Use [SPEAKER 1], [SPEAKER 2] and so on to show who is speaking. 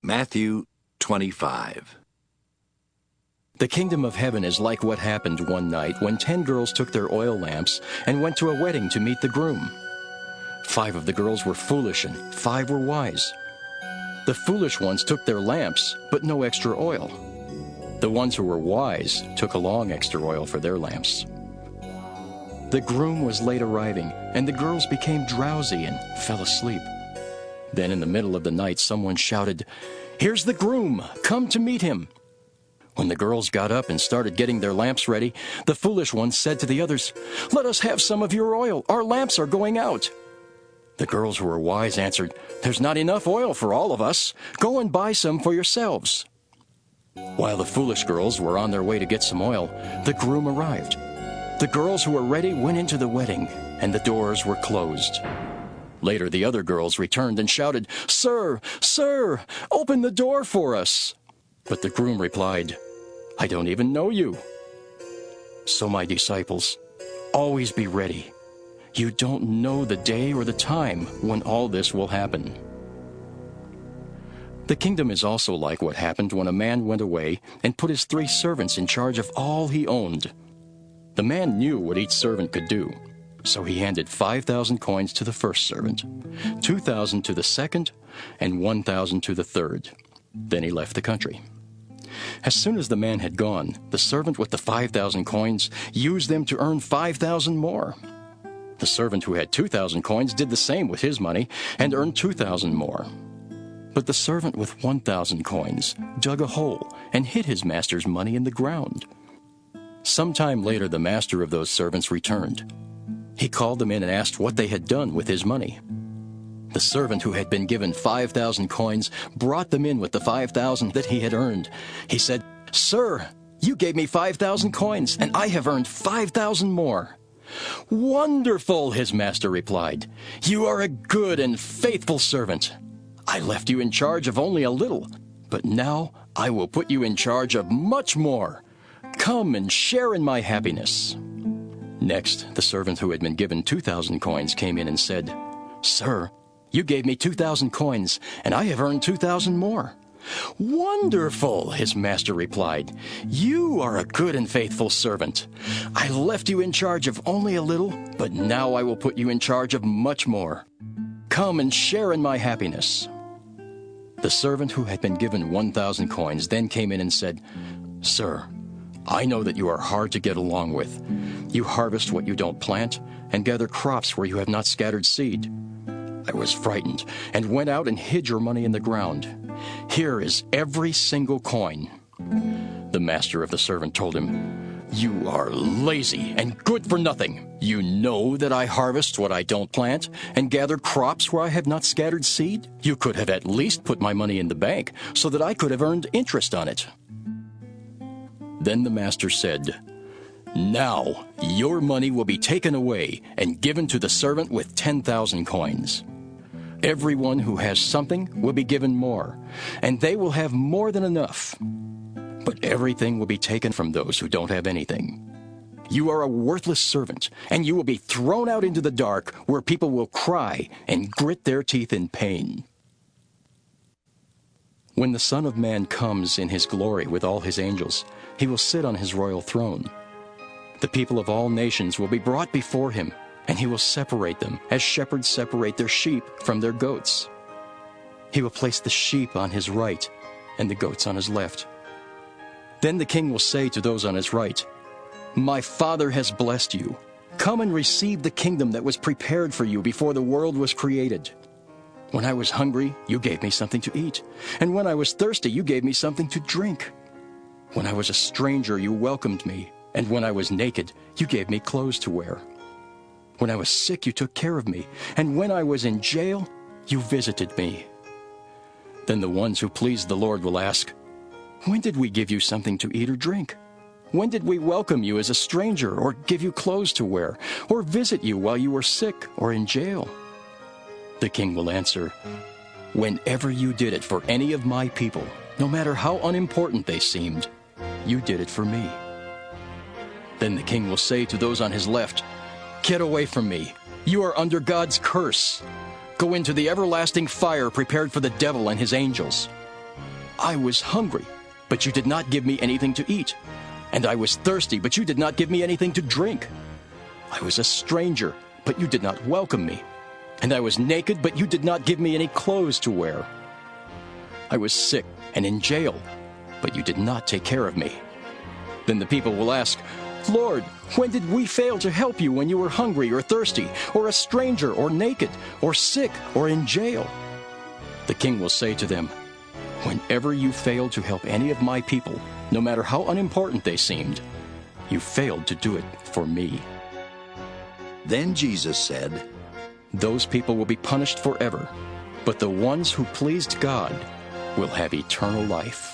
[SPEAKER 1] Matthew 25.
[SPEAKER 2] The kingdom of heaven is like what happened one night when 10 girls took their oil lamps and went to a wedding to meet the groom. 5 of the girls were foolish and 5 were wise. The foolish ones took their lamps, but no extra oil. The ones who were wise took along extra oil for their lamps. The groom was late arriving, and the girls became drowsy and fell asleep. Then in the middle of the night, someone shouted, "Here's the groom! Come to meet him!" When the girls got up and started getting their lamps ready, the foolish ones said to the others, "Let us have some of your oil. Our lamps are going out." The girls who were wise answered, "There's not enough oil for all of us. Go and buy some for yourselves." While the foolish girls were on their way to get some oil, the groom arrived. The girls who were ready went into the wedding, and the doors were closed. Later, the other girls returned and shouted, "Sir, sir, open the door for us." But the groom replied, "I don't even know you." So, my disciples, always be ready. You don't know the day or the time when all this will happen. The kingdom is also like what happened when a man went away and put his 3 servants in charge of all he owned. The man knew what each servant could do. So he handed 5,000 coins to the first servant, 2,000 to the second, and 1,000 to the third. Then he left the country. As soon as the man had gone, the servant with the 5,000 coins used them to earn 5,000 more. The servant who had 2,000 coins did the same with his money and earned 2,000 more. But the servant with 1,000 coins dug a hole and hid his master's money in the ground. Sometime later, the master of those servants returned. He called them in and asked what they had done with his money. The servant who had been given 5,000 coins brought them in with the 5,000 that he had earned. He said, "Sir, you gave me 5,000 coins, and I have earned 5,000 more." "Wonderful," his master replied. "You are a good and faithful servant. I left you in charge of only a little, but now I will put you in charge of much more. Come and share in my happiness." Next, the servant who had been given 2,000 coins came in and said, "Sir, you gave me 2,000 coins, and I have earned 2,000 more." "Wonderful," his master replied. "You are a good and faithful servant. I left you in charge of only a little, but now I will put you in charge of much more. Come and share in my happiness." The servant who had been given 1,000 coins then came in and said, "Sir, I know that you are hard to get along with. You harvest what you don't plant and gather crops where you have not scattered seed. I was frightened and went out and hid your money in the ground. Here is every single coin." The master of the servant told him, "You are lazy and good for nothing. You know that I harvest what I don't plant and gather crops where I have not scattered seed. You could have at least put my money in the bank so that I could have earned interest on it." Then the master said, "Now your money will be taken away and given to the servant with 10,000 coins. Everyone who has something will be given more, and they will have more than enough. But everything will be taken from those who don't have anything. You are a worthless servant, and you will be thrown out into the dark where people will cry and grit their teeth in pain. When the Son of Man comes in his glory with all his angels, he will sit on his royal throne. The people of all nations will be brought before him, and he will separate them as shepherds separate their sheep from their goats. He will place the sheep on his right and the goats on his left. Then the king will say to those on his right, 'My Father has blessed you. Come and receive the kingdom that was prepared for you before the world was created. When I was hungry, you gave me something to eat, and when I was thirsty, you gave me something to drink. When I was a stranger, you welcomed me, and when I was naked, you gave me clothes to wear. When I was sick, you took care of me, and when I was in jail, you visited me.' Then the ones who please the Lord will ask, 'When did we give you something to eat or drink? When did we welcome you as a stranger, or give you clothes to wear, or visit you while you were sick or in jail?' The king will answer, 'Whenever you did it for any of my people, no matter how unimportant they seemed, you did it for me.' Then the king will say to those on his left, 'Get away from me. You are under God's curse. Go into the everlasting fire prepared for the devil and his angels. I was hungry, but you did not give me anything to eat. And I was thirsty, but you did not give me anything to drink. I was a stranger, but you did not welcome me. And I was naked, but you did not give me any clothes to wear. I was sick and in jail, but you did not take care of me. Then the people will ask, Lord, when did we fail to help you when you were hungry or thirsty, or a stranger, or naked, or sick, or in jail? The king will say to them, whenever you failed to help any of my people, no matter how unimportant they seemed, you failed to do it for me.
[SPEAKER 1] Then Jesus said,
[SPEAKER 2] Those people will be punished forever, but the ones who pleased God will have eternal life.